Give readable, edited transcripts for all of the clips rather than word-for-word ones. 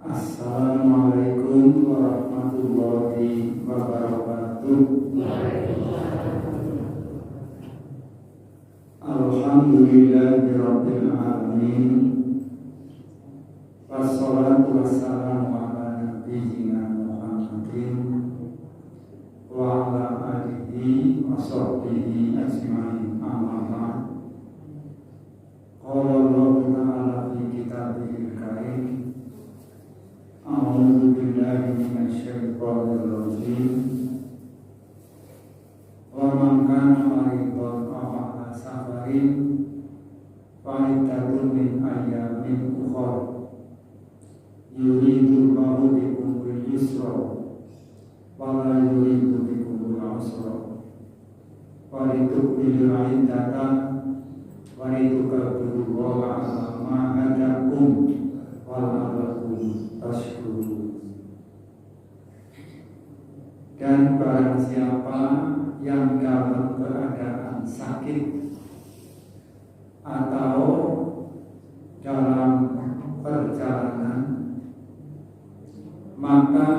Assalamualaikum warahmatullahi wabarakatuh. Alhamdulillahirabbil alamin. Wassalatu wassalamu ala nabiyyina Muhammadin wa ala alihi wa sahbihi ajma'in. Amma ba'd. Qala Allah ta'ala fi kitabihil karim. A'udzu billahi minasyaitonir rajim. Wa man kana maridan aw ala safarin fa iddatun min ayyamin ukhra. Yuridu Allahu bikumul yusra wa la yuridu bikumul usra. Wa litukmilul iddata wa litukabbirullaha ala ma hadakum wa la'allakum tashkurun. Dan barang siapa yang dalam keadaan sakit atau dalam perjalanan, maka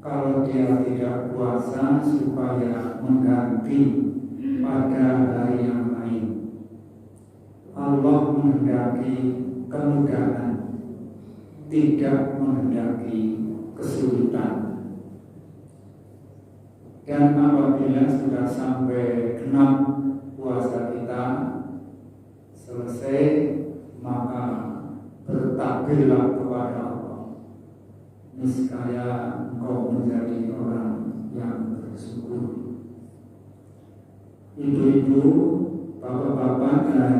kalau dia tidak puasa supaya mengganti pada hari yang lain. Allah menghendaki kemudahan, tidak menghendaki kesulitan. Dan apabila sudah sampai genap puasa kita selesai, maka bertakbirlah kepada Allah. Niscaya engkau menjadi orang yang bersyukur. Ibu-ibu, bapak-bapak, dan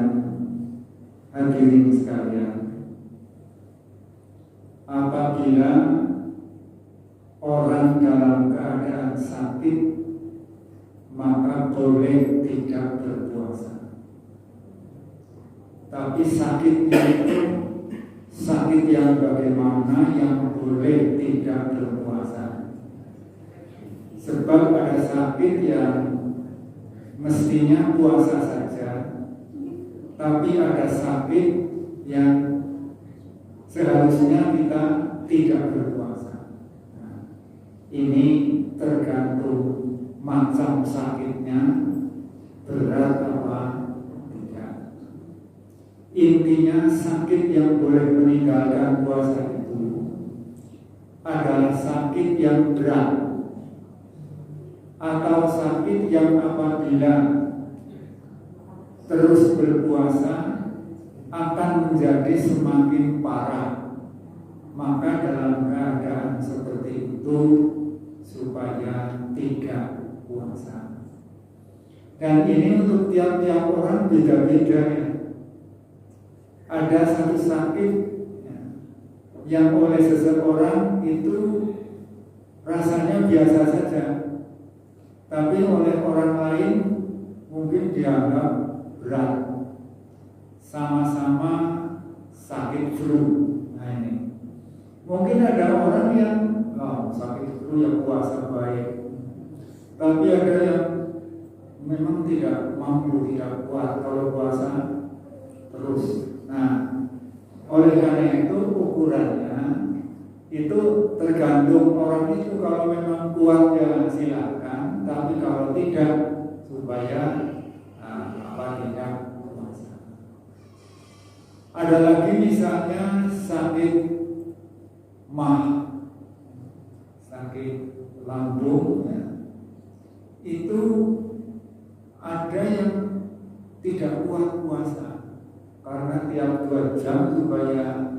hadirin sekalian, apabila orang dalam keadaan sakit, maka boleh tidak berpuasa. Tapi sakitnya itu sakit yang bagaimana yang boleh tidak berpuasa? Sebab ada sakit yang mestinya puasa saja, tapi ada sakit yang seharusnya kita tidak berpuasa. Nah, ini tergantung macam sakitnya, berat apa tidak. Intinya sakit yang boleh meninggalkan puasa itu adalah sakit yang berat, atau sakit yang apabila terus berpuasa akan menjadi semakin parah. Maka dalam keadaan seperti itu supaya tidak puasa. Dan ini untuk tiap-tiap orang beda-beda ya. Ada satu sakit yang oleh seseorang itu rasanya biasa saja, tapi oleh orang lain mungkin dianggap berat. Sama-sama sakit flu. Nah ini, mungkin ada orang yang sakit flu ya puasa baik, tapi ada yang memang tidak mampu, tidak kuat kalau puasa terus. Nah, oleh karena itu ukurannya itu tergantung orang itu. Kalau memang kuat ya silakan, tapi kalau tidak supaya tidak puasa. Ada lagi misalnya sakit sakit lambung ya. Itu ada yang tidak kuat puasa karena tiap 2 jam supaya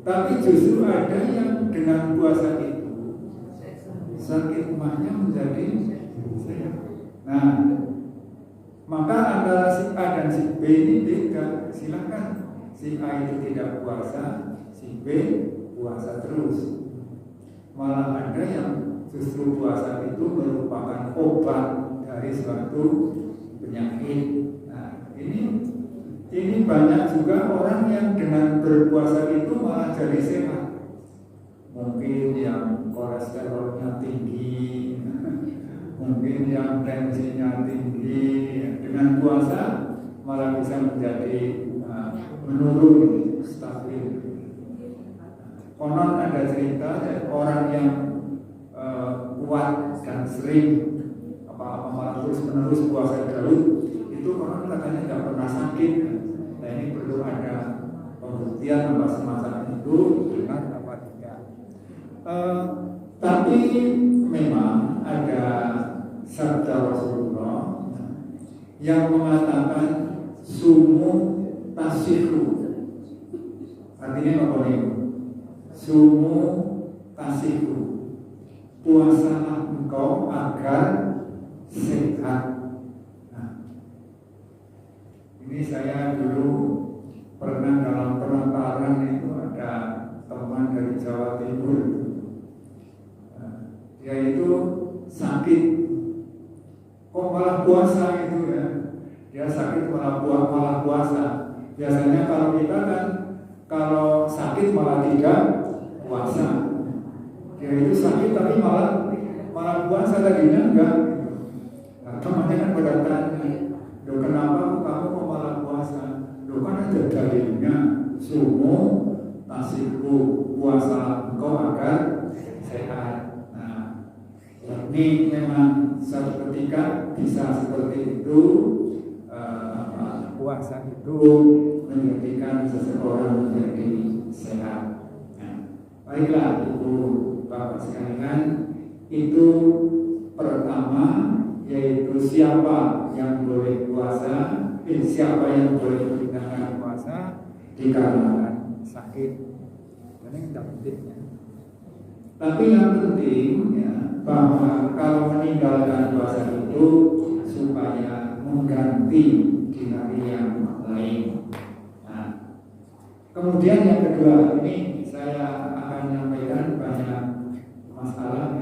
tapi justru ada yang dengan puasa itu sakit mahnya menjadi sehat. Nah, maka antara si A dan si B ini beda. Silakan si A itu tidak puasa, si B puasa terus. Malah ada yang justru puasa itu merupakan obat dari suatu penyakit. Nah, ini banyak juga orang yang dengan berpuasa itu malah jadi sehat. Mungkin yang kolesterolnya tinggi, mungkin yang tensinya tinggi, dengan puasa malah bisa menjadi menurun. stabil. Konon ada cerita orang yang kuat dan sering malah terus menerus puasa Daud itu konon katanya tidak pernah sakit. Nah ini perlu ada pembuktian apa semacam itu benar apa tidak. Tapi memang ada sabda Rasulullah yang mengatakan sumu tasihu. Artinya apa nih? Sumu tasihu. Puasalah engkau agar sehat. Nah, ini saya dulu pernah dalam penataran itu ada teman dari Jawa Timur. Dia itu sakit, kok malah puasa itu ya? Dia sakit malah puasa. Biasanya kalau kita kan kalau sakit malah tidak puasa. Dia itu sakit tapi malah puasa tadinya enggak. Nah, temannya kan bertanya, loh kenapa kamu kok malah puasa? Loh kan ada dalilnya, sumu tasiku, puasa engkau agar sehat. Nah, ini memang suatu ketika bisa seperti itu. Puasa itu menjadikan seseorang menjadi sehat. Nah, baiklah Ibu Bapak sekalian, itu pertama yaitu siapa yang boleh puasa, siapa yang boleh meninggalkan puasa dikarenakan sakit. Dan ini tidak penting ya. Tapi yang penting ya bahwa kalau meninggalkan puasa itu supaya mengganti di hari yang lain. Nah, kemudian yang kedua, ini saya akan menyampaikan banyak masalah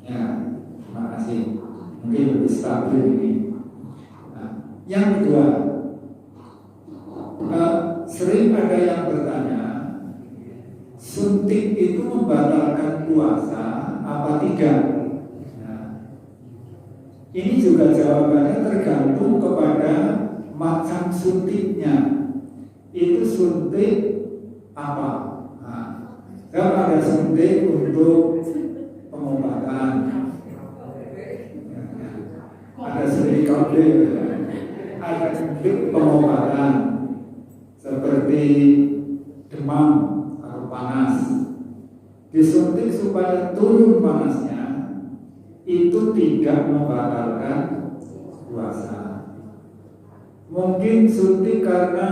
ya, terima kasih. Mungkin lebih stabil ini. Nah, yang kedua, sering ada yang bertanya, suntik itu membatalkan puasa apa tidak? Ini juga jawabannya tergantung kepada macam suntiknya. Itu suntik apa? Nah, kalau ada suntik untuk pengobatan, ada suntik kabel, ada suntik pengobatan seperti demam atau panas. Disuntik supaya turun panasnya, itu tidak membatalkan puasa. Mungkin suntik karena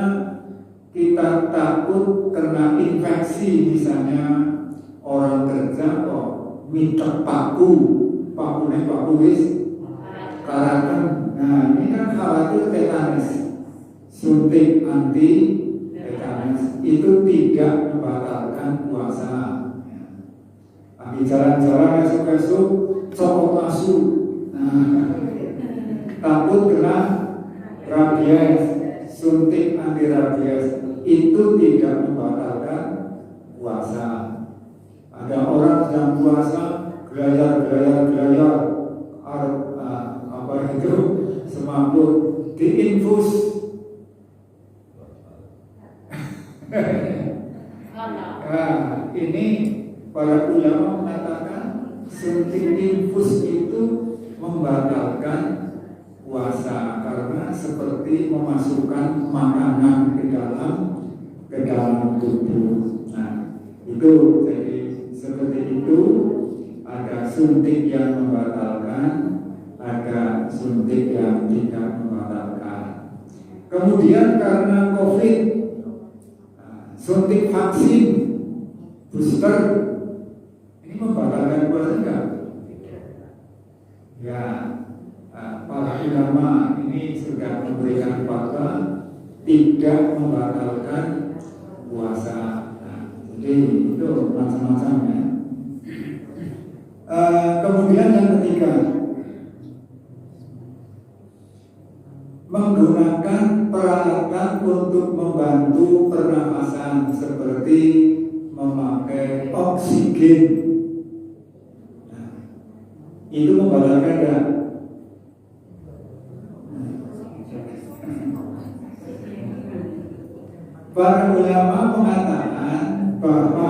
kita takut kena infeksi, misalnya orang kerja kok minta paku wis karaten. Nah ini kan khawatir tetanus, suntik anti tetanus itu tidak membatalkan puasa. Lagi jalan-jalan esok-esok copot asu, takut kena rabies, suntik anti rabies itu tidak membatalkan puasa. Ada orang sedang puasa gelayar apa itu semaput diinfus. Nah, ini para ulama mengatakan suntik infus itu membatalkan puasa karena seperti memasukkan makanan ke dalam tubuh. Nah, itu jadi seperti itu. Ada suntik yang membatalkan, ada suntik yang tidak membatalkan. Kemudian karena COVID, suntik vaksin booster ini membatalkan puasa enggak? Ya, para ulama ini sudah memberikan fatwa tidak membatalkan puasa. Nah, jadi itu macam-macam ya. Kemudian yang ketiga, menggunakan peralatan untuk membantu pernafasan seperti memakai oksigen. Nah, itu membatalkan enggak? Para ulama mengatakan bahwa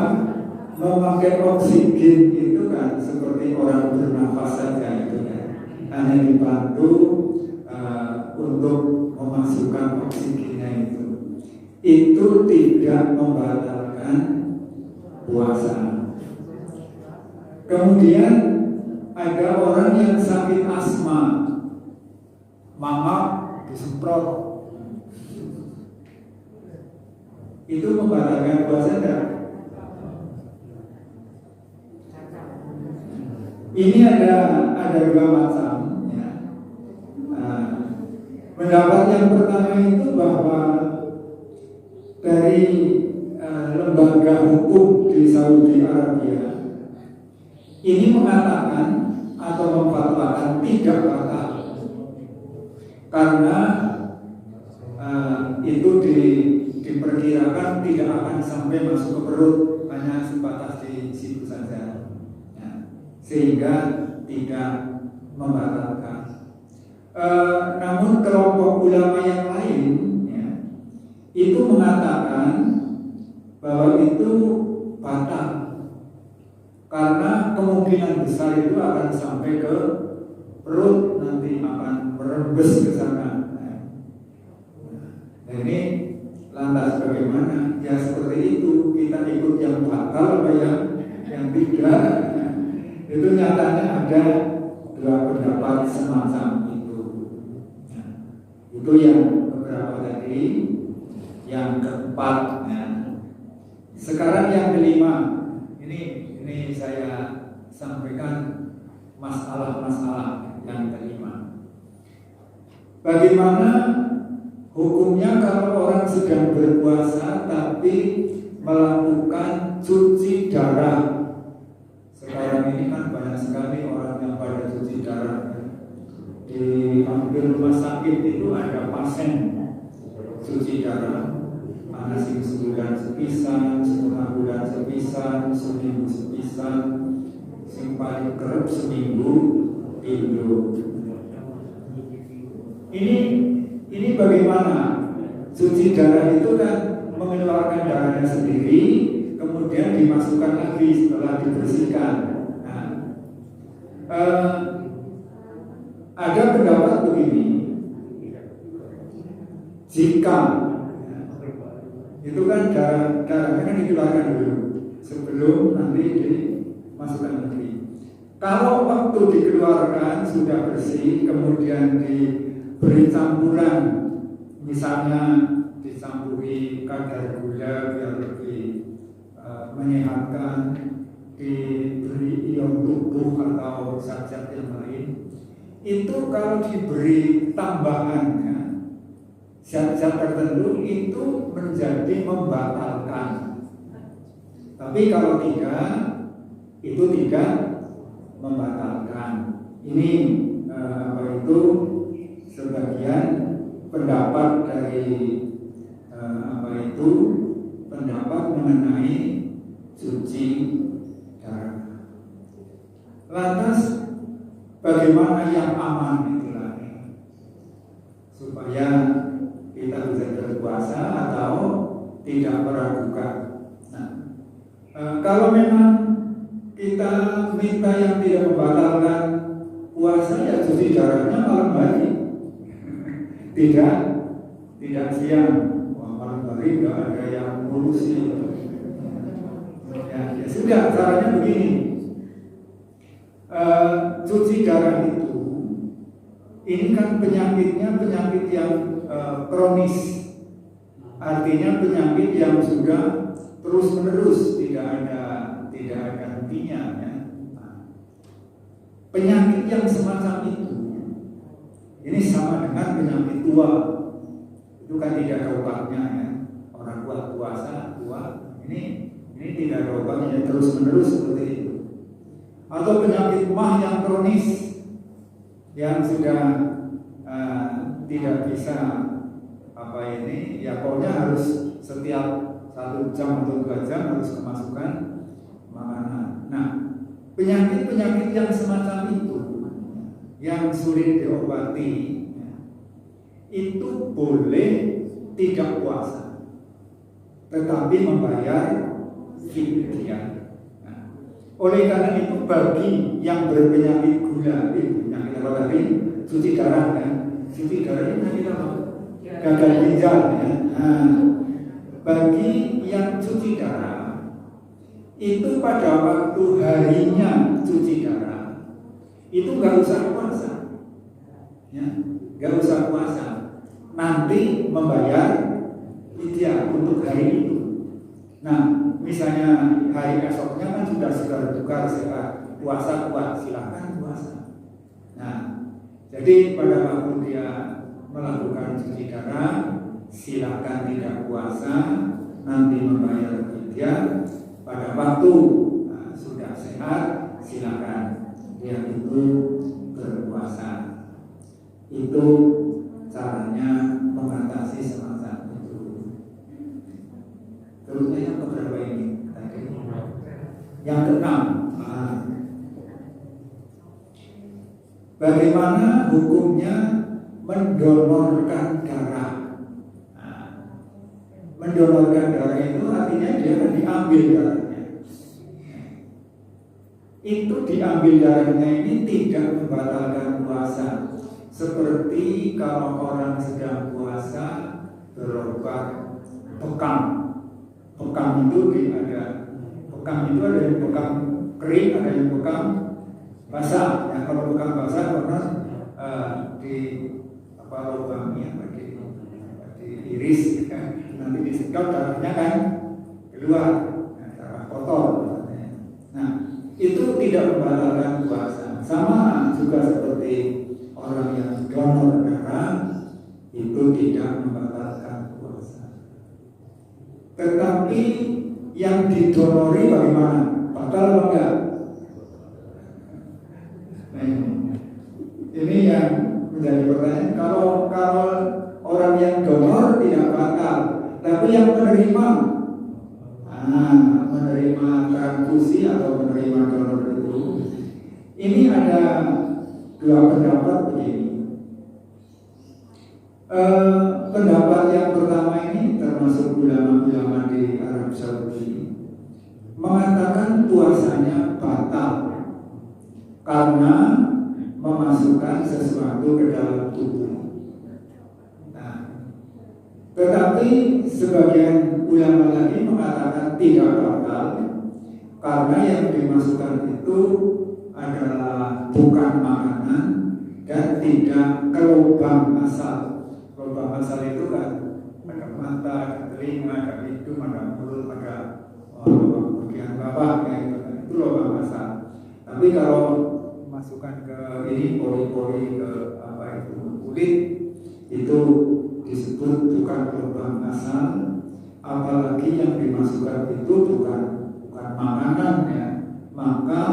memakai oksigen itu kan seperti orang bernafas saja itu kan, hanya dibantu untuk memasukkan oksigennya itu tidak membatalkan puasa. Kemudian ada orang yang sakit asma, mangap disemprot, itu membatalkan puasa enggak? Ini ada dua macam ya. Pendapat yang pertama itu bahwa dari lembaga hukum di Saudi Arabia ini mengatakan atau memfatwakan tidak batal karena itu diperkirakan tidak akan sampai masuk ke perut, hanya sebatas di situ saja ya, sehingga tidak membatalkan. Namun kelompok ulama yang lain ya, itu mengatakan bahwa itu batal karena kemungkinan besar itu akan sampai ke perut, nanti akan merembes ke sana. Nah, ini lantas bagaimana? Ya seperti itu, kita ikut yang batal apa yang tidak. Itu nyatanya ada dua pendapat semacam itu. Nah, itu yang beberapa tadi. Yang keempat, ya. Sekarang yang kelima. Ini saya sampaikan masalah-masalah yang kelima. Bagaimana hukumnya kalau orang sedang berpuasa tapi melakukan cuci darah? Sekarang ini kan banyak sekali orang yang pada cuci darah. Di hampir rumah sakit itu ada pasien cuci darah. Ada sing sebulan sepisan, setengah bulan sepisan, seminggu sepisan, sing paling kerap seminggu pindu. Ini bagaimana? Cuci darah itu kan mengeluarkan darahnya sendiri, kemudian dimasukkan lagi setelah dibersihkan. Nah, ada pendapat begini, jika itu kan darahnya kan dikeluarkan dulu sebelum nanti dimasukkan lagi. Kalau waktu dikeluarkan sudah bersih, kemudian diberi campuran, misalnya dicampuri kadar gula biar lebih menyehatkan, diberi ion tubuh atau zat-zat yang lain, itu kalau diberi tambahannya zat-zat tertentu itu menjadi membatalkan. Tapi kalau tidak, itu tidak membatalkan. Ini itu sebagian pendapat dari pendapat mengenai cuci darah. Lantas bagaimana yang aman itulah supaya kita bisa berpuasa atau tidak meragukan. Nah, kalau memang kita minta yang tidak membatalkan puasa, ya cuci darahnya malam hari, tidak siang. Wah, malam hari nggak ada yang ngurusi. Ya sudah, caranya begini. Cuci darah itu, ini kan penyakitnya penyakit yang kronis, artinya penyakit yang sudah terus menerus, tidak ada hentinya ya. Penyakit yang semacam itu ini sama dengan penyakit tua, itu kan tidak ada obatnya ya. Orang tua puasa ini tidak ada obatnya, terus menerus seperti itu. Atau penyakit mah yang kronis yang sudah tidak bisa ya pokoknya harus setiap 1 jam atau 2 jam harus kemasukan makanan. Nah, penyakit-penyakit yang semacam itu yang sulit diobati itu boleh tidak puasa. tetapi membayar fidyah. Nah, oleh karena itu bagi yang berpenyakit gula, penyakit apa tadi? Cuci darah kan? Cuci darah ini penyakit apa? Gagal ginjal ya. Nah, bagi yang cuci darah itu pada waktu harinya cuci darah itu nggak usah puasa, ya, nggak usah puasa. Nanti membayar fidyah untuk hari itu. Nah, misalnya hari esoknya kan sudah tukar sehat, puasa kuat, silakan puasa. Nah, jadi pada waktu dia melakukan cuci darah, silakan tidak puasa, nanti membayar fidyah. Pada waktu sudah sehat, silakan dia itu berpuasa. Itu caranya mengatasi semacam itu. Terusnya yang keberapa ini? Yang keenam. Bagaimana hukumnya mendonorkan darah? Mendonorkan darah itu artinya dia akan diambil darahnya. Itu diambil darahnya ini tidak membatalkan puasa. Seperti kalau orang sedang puasa berobat bekam. Bekam itu ada yang bekam kering, ada yang bekam basah. Ya, kalau bekam basah karena di lubangnya di iris, nanti disedot darahnya kan keluar, darah kotor. Nah, itu tidak membatalkan puasa. Sama juga seperti orang yang donor darah itu tidak membatalkan puasa. Tetapi yang didonori bagaimana? Batal atau enggak? Nah, ini yang menjadi pertanyaan. Kalau orang yang donor tidak batal, tapi yang menerima transfusi atau menerima donor itu, ini ada dua pendapat begini. Pendapat yang pertama ini termasuk ulama-ulama di Arab Saudi mengatakan puasanya batal karena memasukkan sesuatu ke dalam tubuh. Nah, tetapi sebagian ulama lagi mengatakan tidak batal karena yang dimasukkan itu adalah bukan makanan dan tidak ke lubang asal. Lubang asal itu kan ada mata, ada telinga, ada hidung, ada mulut, ada bagian bawah, itu lubang asal. Tapi kalau masukkan ke ini pori-pori ke kulit itu disebut bukan lubang asal, apalagi yang dimasukkan itu bukan makanan ya. Maka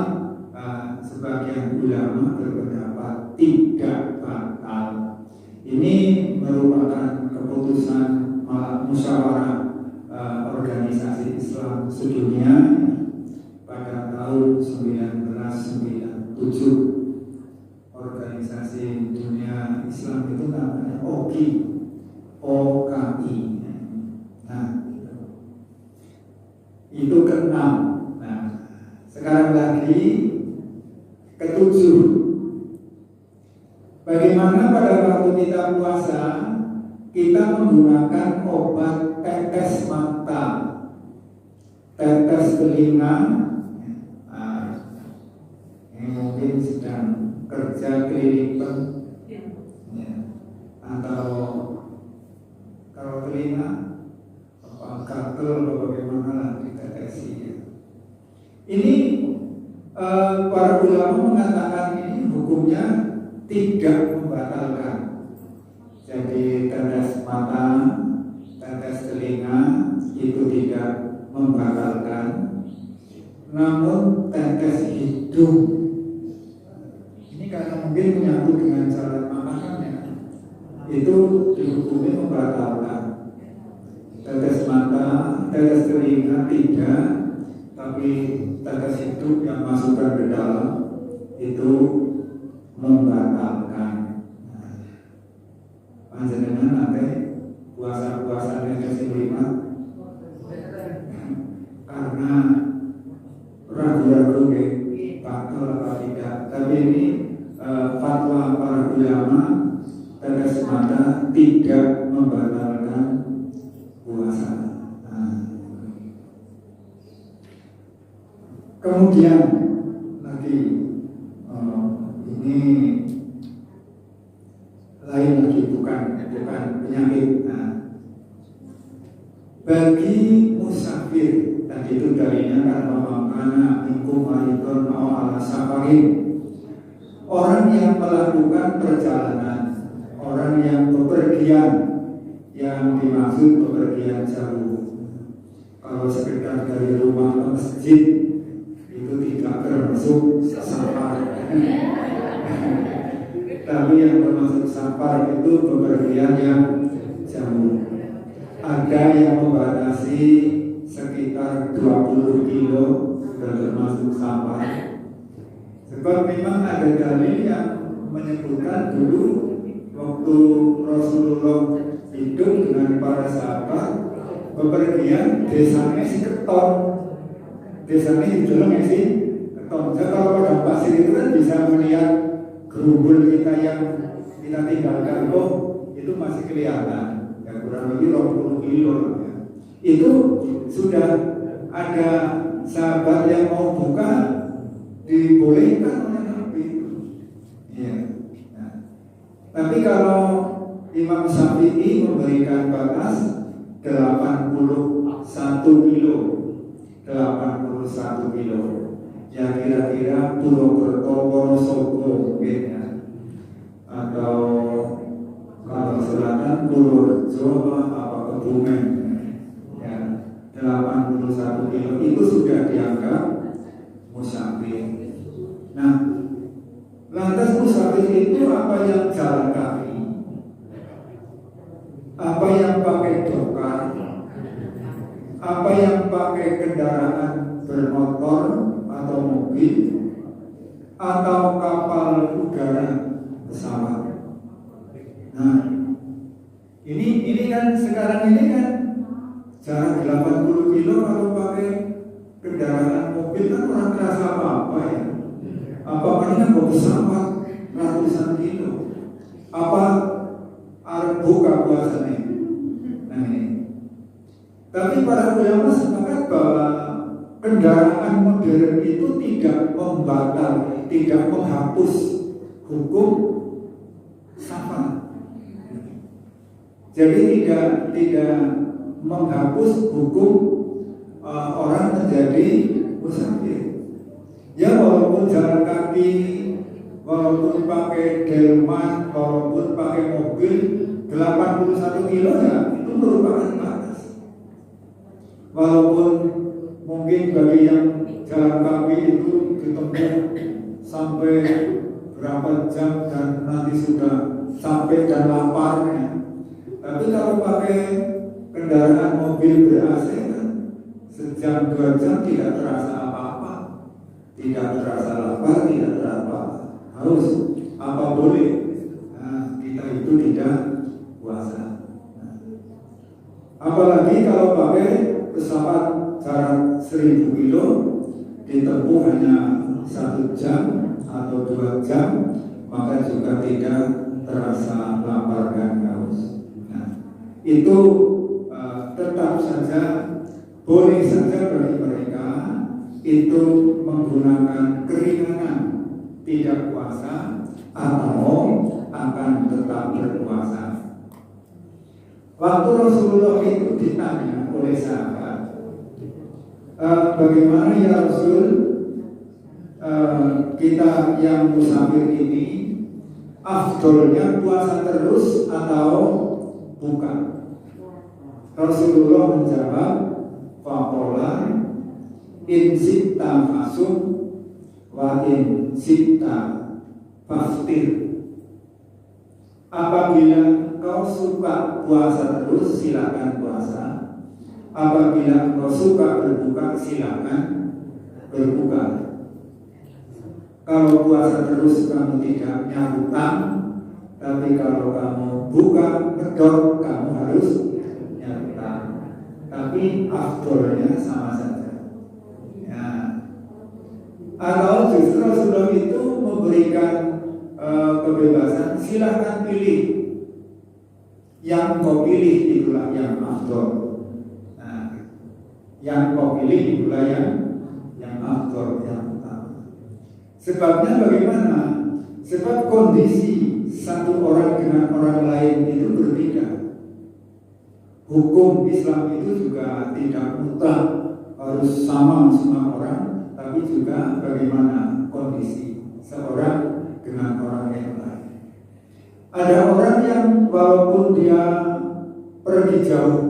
sebagian ulama berpendapat tidak batal. Ini merupakan keputusan musyawarah organisasi Islam sedunia pada tahun 1997. Organisasi dunia Islam itu namanya OKI. Nah, itu keenam. Nah, sekarang lagi ketujuh. Bagaimana pada waktu kita puasa kita menggunakan obat tetes mata, tetes telinga. Ini mungkin sedang kerja kelilipan, ya. Atau kalau telinga gatel atau bagaimana lah ditetesi. Ya. Ini para ulama mengatakan ini hukumnya tidak membatalkan. Jadi tetes mata, tetes telinga itu tidak membatalkan. Namun tetes hidung ini karena mungkin menyatu dengan syarat makanannya, itu dihukumi membatalkan. Tetes mata, tetes telinga tidak, tapi tetes hidung yang masukkan ke dalam itu membatalkan. Panjenengan nanti puasa-puasanya kasih lima tapi ini fatwa para ulama tegas mata tidak membatalkan puasa. Kemudian lagi ini lain lagi, bukan penyakit. Bagi musafir tadi itu darinya karena makana minkum maridun aw ala safarin, orang yang melakukan perjalanan, orang yang bepergian, yang dimaksud bepergian jauh. Kalau sekedar dari rumah ke masjid itu tidak termasuk safar. Tapi yang termasuk safar itu bepergian yang jauh. Ada yang membatasi sekitar 20 kilo sudah termasuk safar. Sebab memang ada dalil yang menyebutkan dulu waktu Rasulullah hidup dengan para sahabat bepergian, desanya si keton, desanya di dalam si keton. Jadi kalau pada pasir itu kan bisa melihat gerumbul kita yang kita tinggalkan, oh itu masih kelihatan. Kurang lebih 20 kilo ya. Itu sudah ada sahabat yang mau buka, dibolehkan oleh Nabi ya. Nah, tapi kalau Imam Syafi'i memberikan batas 81 kilo, 81 kilo ya, kira-kira Purwokerto, Wonosobo mungkin ya, atau kalau selatan Purworejo apa Kebumen ya, 81 kilo itu sudah dianggap musafir. Nah, lantas musafir itu apa yang jalan kaki, apa yang pakai dokar, apa yang pakai kendaraan bermotor atau mobil, atau kapal udara, pesawat. Nah, ini kan sekarang ini kan jarak 80 kilo kalau pakai kendaraan mobil kan kurang terasa apa-apa ya. Apalagi kan pesawat ratusan kilo. Apa buka puasanya? Nah ini. Tapi para ulama sepakat bahwa kendaraan modern itu tidak membatal, tidak menghapus hukum safar. Jadi tidak menghapus hukum orang menjadi musafir. Ya walaupun jalan kaki, walaupun pakai delman, walaupun pakai mobil 81 kilo ya itu merupakan batas. Walaupun mungkin bagi yang jalan kaki itu ditempuh sampai berapa jam dan nanti sudah sampai dan lapar ya. Tapi kalau pakai kendaraan mobil ber-AC kan sejam 2 jam tidak terasa apa-apa, tidak terasa lapar, tidak terasa haus, apa boleh? Nah, kita itu tidak puasa. Nah, apalagi kalau pakai pesawat jarak 1000 kilo ditempuh hanya 1 jam atau 2 jam, maka juga tidak terasa lapar dan haus. Itu tetap saja boleh saja bagi mereka itu menggunakan keringanan tidak puasa atau akan tetap berpuasa. Waktu Rasulullah itu ditanya oleh sahabat, bagaimana ya Rasul, kita yang musafir ini afdolnya puasa terus atau buka? Rasulullah menjawab, faqala in sitta fasum wa in sitta faftir. Apabila kau suka puasa terus, silakan puasa. Apabila kau suka berbuka, silakan berbuka. Kalau puasa terus kamu tidak nyahutang, tapi kalau kamu buka ngedor, kamu harus nyahutang. Tapi afdolnya sama saja. Ya. Atau justru Rasulullah itu memberikan kebebasan, silahkan pilih, yang kau pilih itulah yang afdol. Nah, yang kau pilih itulah yang afdol, yang utama. Sebabnya bagaimana? Sebab kondisi satu orang dengan orang lain itu berbeda. Hukum Islam itu juga tidak mutlak harus sama semua orang, tapi juga bagaimana kondisi seorang dengan orang yang lain. Ada orang yang walaupun dia pergi jauh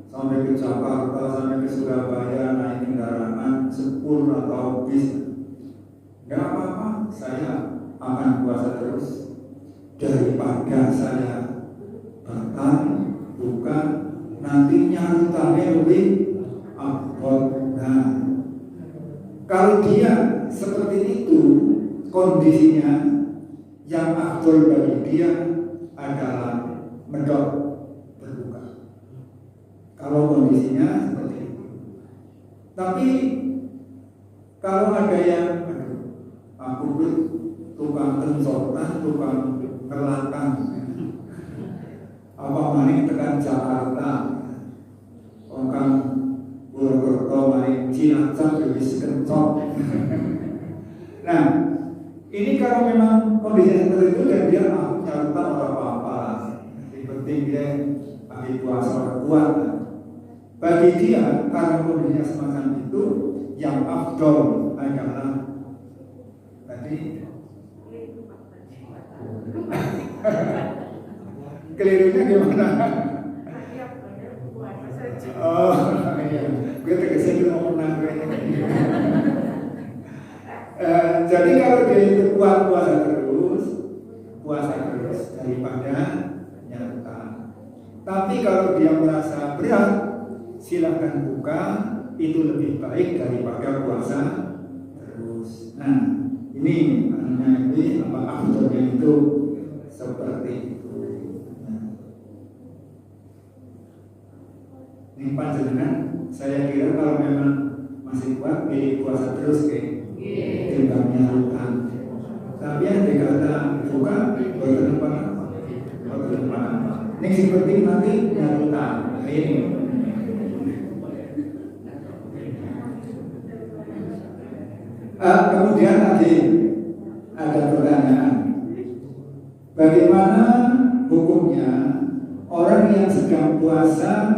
sampai ke Jakarta, sampai ke Surabaya, naik kendaraan 10 atau bis, nggak apa-apa, saya akan puasa terus daripada saya bertahan, bukan nanti nyarutannya lebih abot. Nah, kalau dia seperti itu kondisinya, yang afdol bagi dia adalah medok berbuka. Kalau kondisinya seperti itu. Tapi kalau ada yang aku tukang tensotan, tukang ngelakang, apa maning tekan Jakarta, orang Purwokerto maning Cilacap wis kencok. Nah, ini kalau memang kondisinya seperti itu dan dia nyarutan orang apa-apa, yang penting dia bagi puasa kuat. Bagi dia karena kondisinya semacam itu, yang afdol adalah tadi kelirunya gimana? Oh iya, gue tegasnya itu mau menang gue. Jadi kalau dia itu kuat puasa terus daripada nyata. Tapi kalau dia merasa berat, silakan buka, itu lebih baik daripada puasa terus. Nah, ini maknanya ini apa afdolnya itu seperti itu. Nah, ini panjenengan, saya kira kalau memang masih kuat, pilih puasa terus timbangnya hutang. Tapi yang dikata buka boten apa. Ini seperti nanti hutang. Ini. Kemudian lagi ada pertanyaan, bagaimana hukumnya orang yang sedang puasa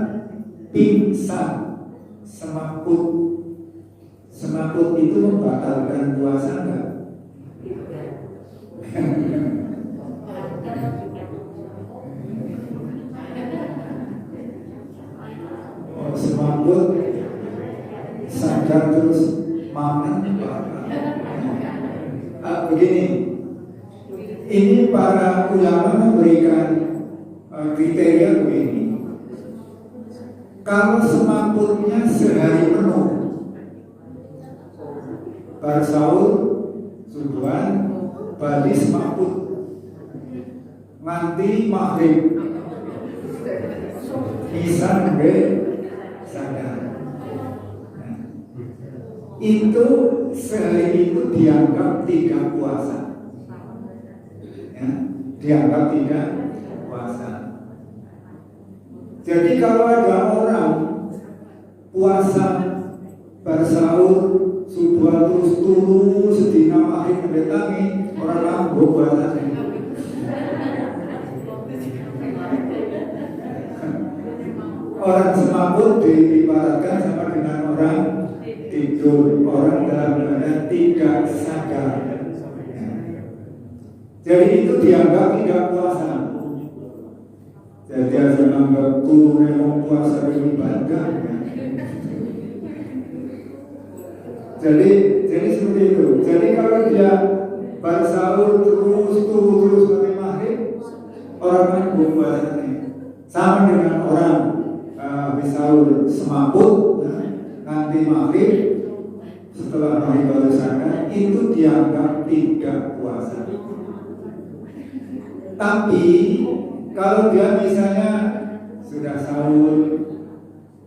pingsan, semaput itu membatalkan puasa enggak? Semaput sadar terus makan. Begini, ini para ulama memberikan kriteria begini. Kalau semaputnya sehari penuh, bar sahur, subuhan, bali semaput, nganti maghrib, isan sampai sadar. Itu sehari itu dianggap tidak puasa, ya, dianggap tidak puasa. Jadi kalau ada orang puasa bersahur subuh terus turu sedina akhir mendatangi orang lambo puasa. Orang semaput diibaratkan sama dengan orang tidur, orang dalam keadaan tidak sadar. Jadi itu dianggap tidak puasa. Jadi harus menganggap turu memang puasa beribadah. Jadi seperti itu. Jadi kalau dia bersahur terus sampai maghrib, orang kan puasa nih. Sama dengan orang habis sahur semaput, nanti maghrib, setelah maghrib baru sadar, itu dianggap tidak puasa. Tapi kalau dia misalnya sudah sahur,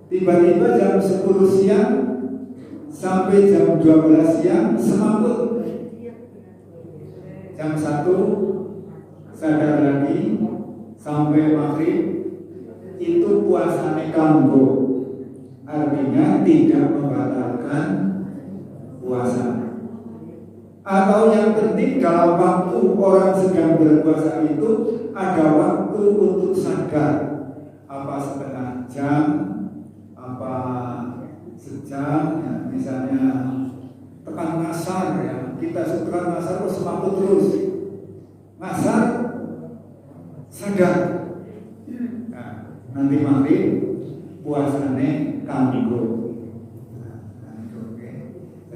tiba-tiba jam 10 siang sampai jam 12 siang semaput. Jam 1 sadar lagi sampai maghrib, itu puasanya kanggo, artinya tidak membatalkan puasa. Atau yang penting dalam waktu orang sedang berpuasa itu ada waktu untuk sadar, apa setengah jam, apa sejam, ya, misalnya tekan ngasar, ya kita tekan ngasar terus mampu terus ngasar sadar, nah, nanti maghrib puasanya kanggo.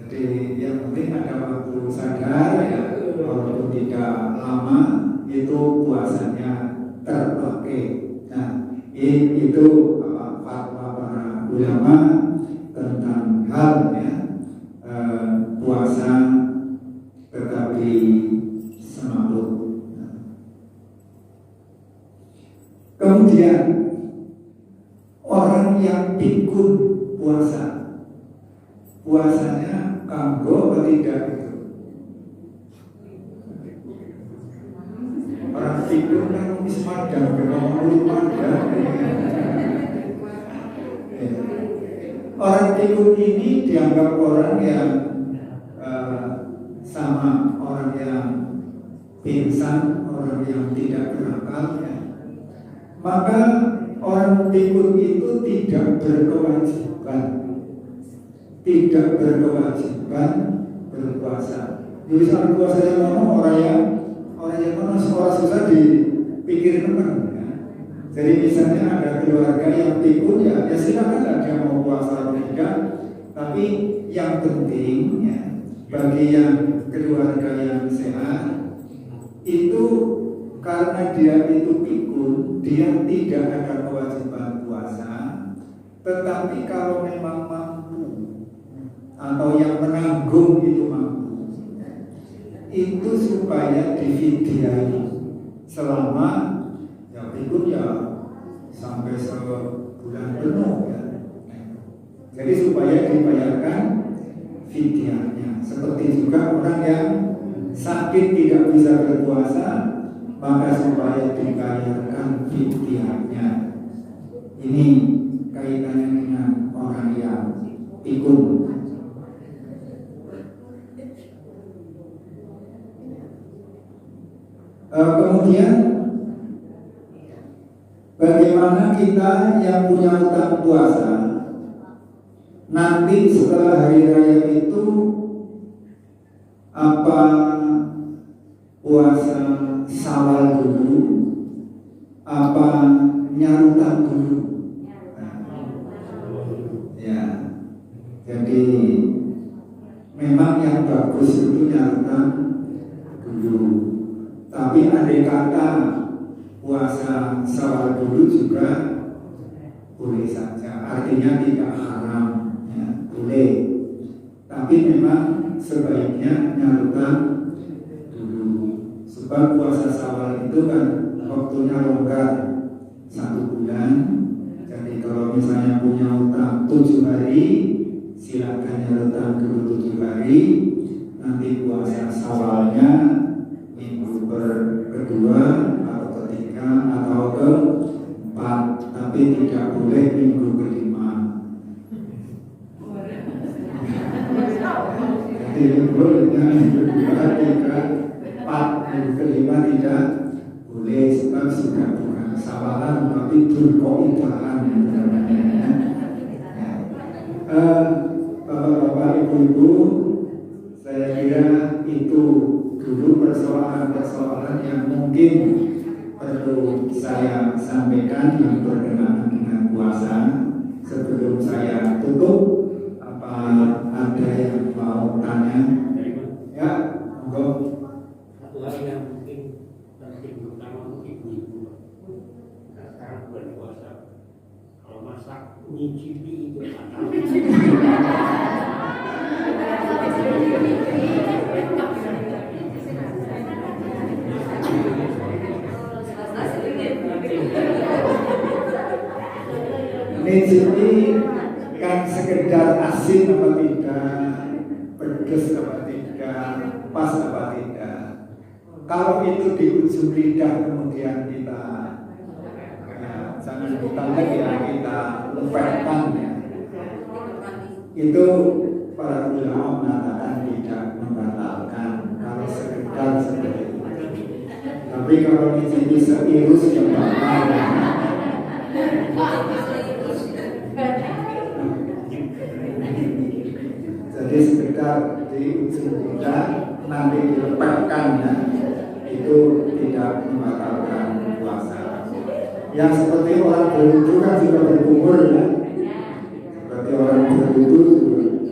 Jadi yang penting ada waktu sadar, ya, walaupun tidak lama itu puasanya terpakai. Nah, itu fatwa para ulama tentang hal, ya, puasa tetapi semaput. Kemudian orang yang pikun puasa, puasanya kanggo atau tidak itu? Orang pikun kan wis madang, orang pikun ini dianggap orang yang sama orang yang pingsan, orang yang tidak berakal, ya. Maka orang pikun itu tidak berkewajiban berpuasa. Jadi saat puasa yang mana orang yang mana sekolah susah dipikir teman, ya. Jadi misalnya ada keluarga yang pikun, ya silakan dia mau puasa atau tidak. Tapi yang penting, ya, bagi yang keluarga yang sehat itu karena dia itu pikun, dia tidak ada kewajiban puasa. Tetapi kalau memang mampu atau yang menanggung itu mampu, itu supaya difidyai selama ya pikun ya sampai sebulan penuh, ya. Jadi supaya dibayarkan fidyahnya. Seperti juga orang yang sakit tidak bisa berpuasa, maka supaya dibayarkan fidyahnya. Ini kaitannya dengan orang yang pikun. Kemudian bagaimana kita yang punya utang puasa nanti setelah hari raya itu, apa puasa Syawal dulu, apa nyarutang dulu? Ya, jadi memang yang bagus itu nyarutang dulu. Tapi andai kata puasa Syawal dulu juga boleh saja, artinya tidak haram, ya, boleh. Tapi memang sebaiknya nyarutang dulu, sebab puasa Syawal itu kan waktunya longgar 1 bulan. Jadi kalau misalnya punya utang 7 hari, silakan nyarutang dulu 7 hari. Nanti puasa Syawalnya minggu kedua atau ketiga atau keempat, tapi tidak boleh minggu kelima. Jadi bolehnya minggu kedua, ketiga, empat, minggu kelima tidak boleh, sebab sudah bukan sawalan tapi durkoidahan. Bapak-bapak, ibu-ibu, saya kira itu dulu persoalan-persoalan yang mungkin perlu saya sampaikan yang berkenaan dengan puasa. Sebelum saya tutup, apa ada yang mau tanya? Ya, monggo. Satu hal yang mungkin penting terutama untuk ibu-ibu. Nah, sekarang bulan puasa, kalau masak nyicipi itu Nyicipi kan sekedar asin apa tidak, Kalau itu di ujung lidah kemudian kita jangan kita lihat ya, kita lepaskan ya. Itu para ulama mengatakan tidak membatalkan kalau sekedar seperti itu. Tapi kalau ini seirus yang batal. Jadi sekedar di ujung lidah nanti dilepaskan ya, itu tidak membatalkan puasa. Yang seperti orang berwudu kan juga berkumpul ya, seperti orang berwudu.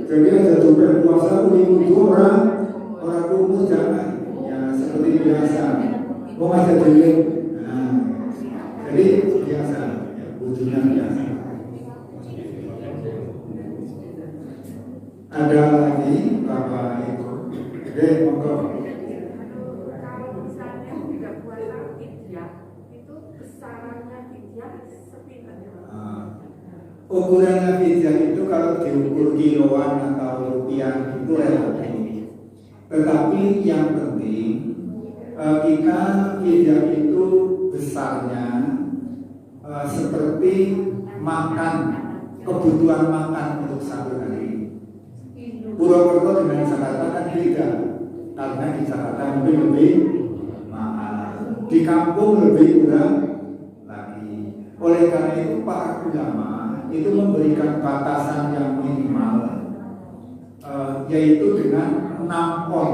Jadi ada juga puasa wudu orang kumpul jangan ya seperti biasa. Mau ngajak diri, jadi biasa, ya, wudunya biasa. Ada lagi Bapak Ibu, monggo. Kalau misalnya tidak puasa fidyah, itu besarannya fidyah sepinter. Ukurannya fidyah itu kalau diukur kiloan atau rupiah itu relatif. Tetapi yang penting kita fidyah itu besarnya seperti makan, kebutuhan makan untuk satu hari. Purwokerto dengan Jakarta kan beda, karena di Jakarta mungkin lebih mahal, di kampung lebih murah lagi. Oleh karena itu para ulama itu memberikan batasan yang minimal, yaitu dengan 6 on.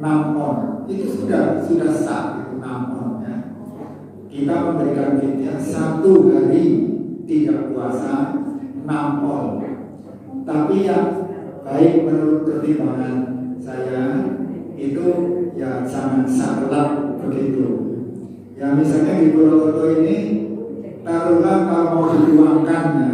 6 on itu sudah sah, itu 6 on ya. Kita memberikan fidyah 1 hari tidak puasa 6 on. Tapi yang baik menurut pertimbangan saya itu ya jangan saklek begitu. Ya misalnya di Purwokerto ini taruhlah kalau mau diuangkannya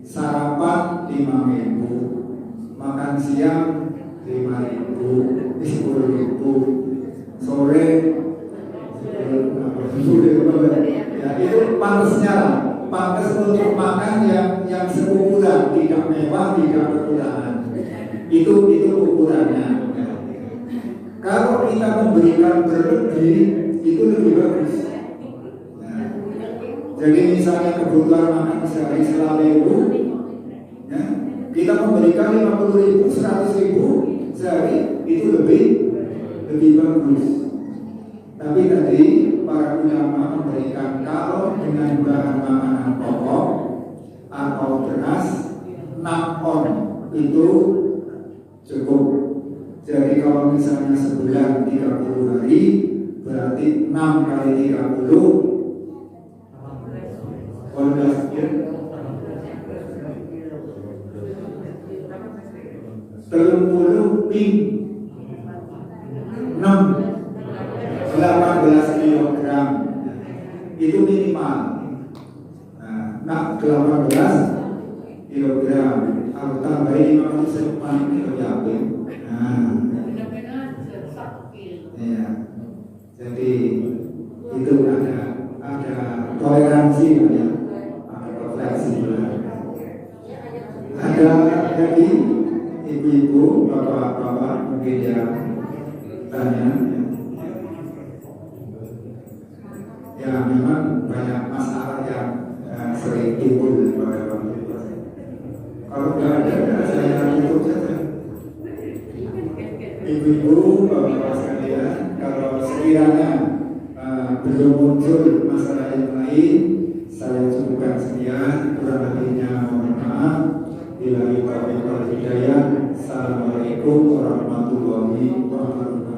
sarapan 5.000, makan siang 5.000, 10.000, sore 10.000, ya itu pantasnya lah. Pantas untuk makan yang seukuran, tidak mewah, tidak kekurangan. Itu ukurannya. Kalau kita memberikan berlebih, itu lebih bagus. Nah, jadi misalnya kebutuhan makan sehari 100.000, ya, kita memberikan 50.000, 100.000 sehari, itu lebih bagus. Tapi tadi para ulama memberikan kalau dengan bahan makanan pokok atau beras 6 on itu cukup. Jadi kalau misalnya sebulan 30 hari berarti 6 kali 30 12 ya. 30 ping 6 18 kilogram itu minimal. Nah 18 kilogram aku tambahin 500 kilo yakin. Ya. Jadi itu ada toleransi ya, ada fleksibel. Ada lagi ibu-ibu, bapak-bapak mungkin yang tanya. Ya memang banyak masalah yang sering timbul pada waktu itu. Kalau nggak ada, saya tutup saja. Ibu-ibu, bapak-bapak sekalian, kalau sekiranya belum muncul masalah yang lain, saya cukupkan sekian. Kurang lebihnya mohon maaf. Bila kita hidayah. Assalamualaikum warahmatullahi wabarakatuh.